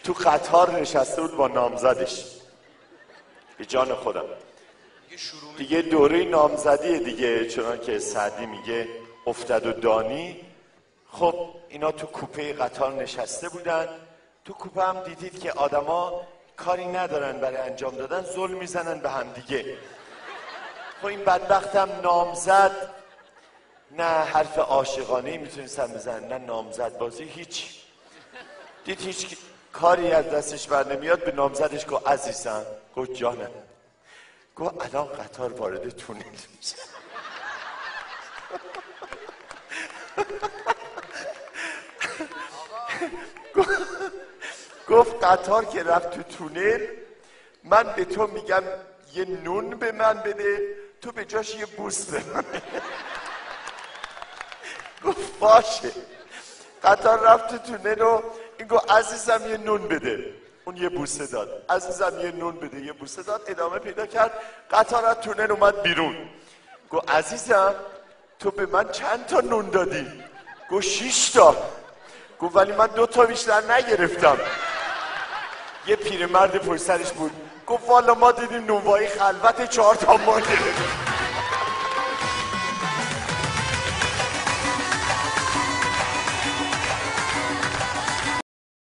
تو قطار نشسته بود با نامزدش. به جان خودم دیگه دوره نامزدیه دیگه، چنان که سعدی میگه افتد و دانی. خب اینا تو کوپه قطار نشسته بودن. تو کوپه هم دیدید که آدما کاری ندارن برای انجام دادن، ظلم میزنن به هم دیگه. خب این بدبختم نامزد نه حرف عاشقانه میتونستن بزنن نه نامزد بازی، هیچ. دید هیچ کاری از دستش بر نمیاد، به نامزدش گفت عزیزم. گفت جانم. گفت الان قطار وارد تونل میشه. گفت قطار که رفت تو تونل، من به تو میگم یه نون به من بده، تو به جاش یه بوس به من بده. گفت باشه. قطار رفت تو تونل و این گفت عزیزم یه نون بده، اون یه بوسه داد. عزیزم یه نون بده، یه بوسه داد. ادامه پیدا کرد. قطار از تونل اومد بیرون. گفت عزیزم تو به من چند تا نون دادی؟ گفت 6 تا. گفت ولی من 2 تا بیشتر نگرفتم. یه پیرمرد پشت سرش بود. گفت والا ما دیدیم نونوایی خلوت 4 تا ما گرفتیم.